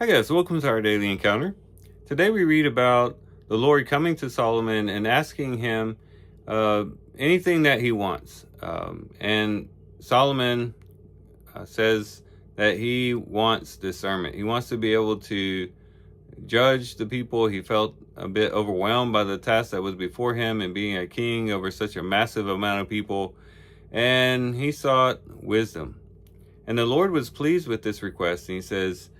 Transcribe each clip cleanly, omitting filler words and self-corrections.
Hi guys, welcome to our daily encounter. Today we read about the Lord coming to Solomon and asking him uh, anything that he wants. And Solomon says that he wants discernment. He wants to be able to judge the people. He felt a bit overwhelmed by the task that was before him and being a king over such a massive amount of people. And he sought wisdom. And the Lord was pleased with this request. And he says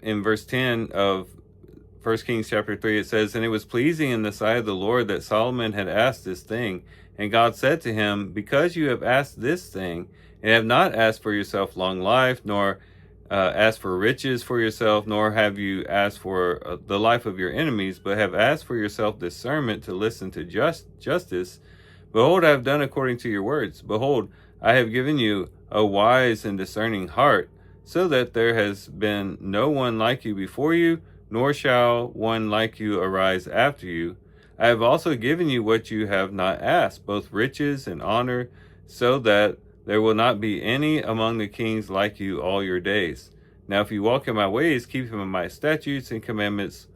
in verse 10 of 1 Kings chapter 3, it says, "And it was pleasing in the sight of the Lord that Solomon had asked this thing. And God said to him, Because you have asked this thing, and have not asked for yourself long life, nor asked for riches for yourself, nor have you asked for the life of your enemies, but have asked for yourself discernment to listen to justice, behold, I have done according to your words. Behold, I have given you a wise and discerning heart, so that there has been no one like you before you, nor shall one like you arise after you. I have also given you what you have not asked, both riches and honor, so that there will not be any among the kings like you all your days. Now if you walk in my ways, keeping my statutes and commandments,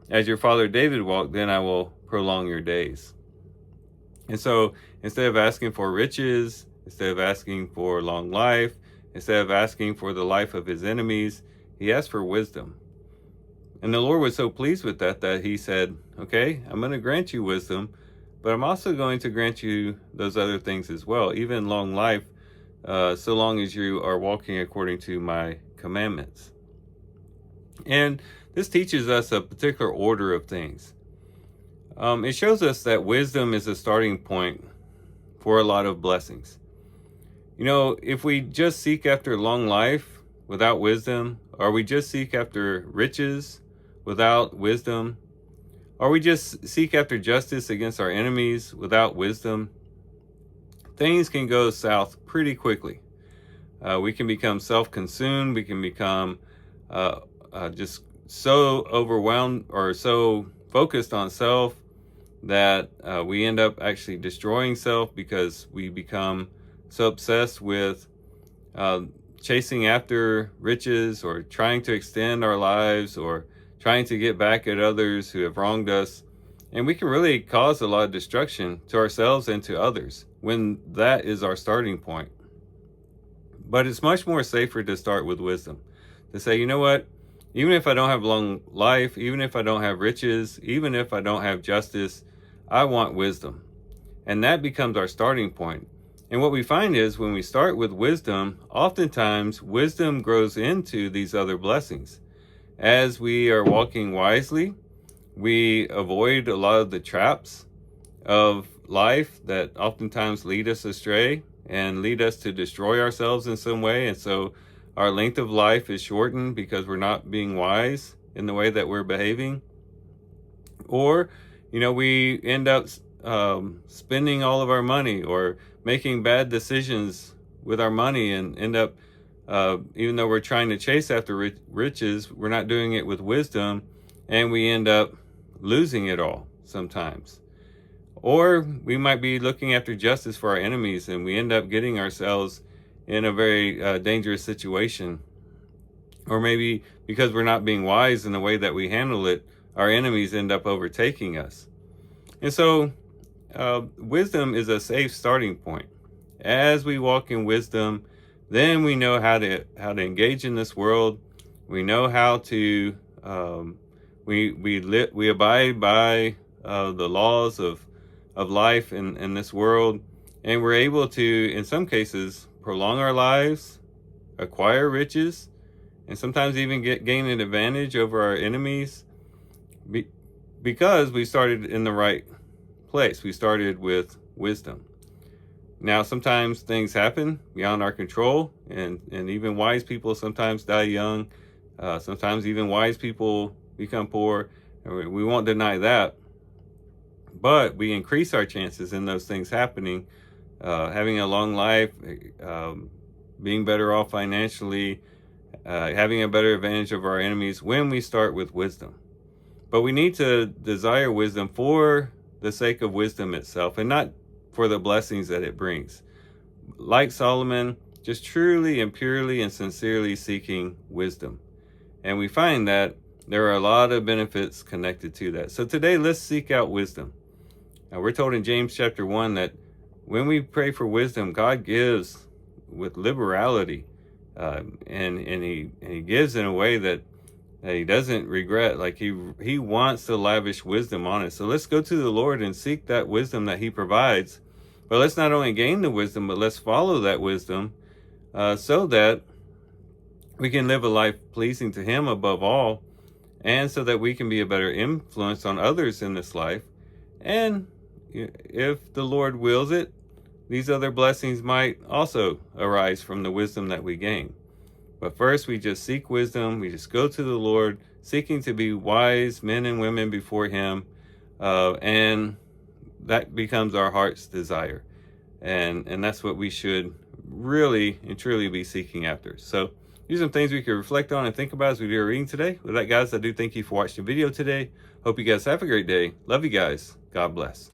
as your father David walked, then I will prolong your days." And so instead of asking for riches, instead of asking for long life, instead of asking for the life of his enemies, he asked for wisdom. And the Lord was so pleased with that he said, okay, I'm going to grant you wisdom, but I'm also going to grant you those other things as well, even long life, so long as you are walking according to my commandments. And this teaches us a particular order of things. It shows us that wisdom is a starting point for a lot of blessings. You know, if we just seek after long life without wisdom, or we just seek after riches without wisdom, or we just seek after justice against our enemies without wisdom, things can go south pretty quickly. We can become self-consumed. We can become just so overwhelmed or so focused on self that we end up actually destroying self, because we become so obsessed with chasing after riches, or trying to extend our lives, or trying to get back at others who have wronged us. And we can really cause a lot of destruction to ourselves and to others when that is our starting point. But it's much more safer to start with wisdom, to say, you know what, even if I don't have long life, even if I don't have riches, even if I don't have justice, I want wisdom. And that becomes our starting point. And what we find is when we start with wisdom, oftentimes wisdom grows into these other blessings. As we are walking wisely, we avoid a lot of the traps of life that oftentimes lead us astray and lead us to destroy ourselves in some way. And so our length of life is shortened because we're not being wise in the way that we're behaving. Or, you know, we end up spending all of our money, or making bad decisions with our money, and end up, even though we're trying to chase after riches, we're not doing it with wisdom, and we end up losing it all sometimes. Or we might be looking after justice for our enemies, and we end up getting ourselves in a very dangerous situation. Or maybe because we're not being wise in the way that we handle it, our enemies end up overtaking us. And so wisdom is a safe starting point. As we walk in wisdom, then we know how to engage in this world. We know how to we abide by the laws of life in this world, and we're able to, in some cases, prolong our lives, acquire riches, and sometimes even gain an advantage over our enemies, because we started in the right place. We started with wisdom. Now, sometimes things happen beyond our control, and even wise people sometimes die young. Sometimes even wise people become poor. We won't deny that. But we increase our chances in those things happening, having a long life, being better off financially, having a better advantage over our enemies when we start with wisdom. But we need to desire wisdom for the sake of wisdom itself, and not for the blessings that it brings. Like Solomon, just truly and purely and sincerely seeking wisdom. And we find that there are a lot of benefits connected to that. So today, let's seek out wisdom. Now, we're told in James chapter 1 that when we pray for wisdom, God gives with liberality, and he gives in a way that he doesn't regret. Like he wants to lavish wisdom on us. So let's go to the Lord and seek that wisdom that he provides. But let's not only gain the wisdom, but let's follow that wisdom, so that we can live a life pleasing to him above all, and so that we can be a better influence on others in this life. And if the Lord wills it, these other blessings might also arise from the wisdom that we gain. But first, we just seek wisdom. We just go to the Lord, seeking to be wise men and women before him. And that becomes our heart's desire. And that's what we should really and truly be seeking after. So these are some things we could reflect on and think about as we do our reading today. With that, guys, I do thank you for watching the video today. Hope you guys have a great day. Love you guys. God bless.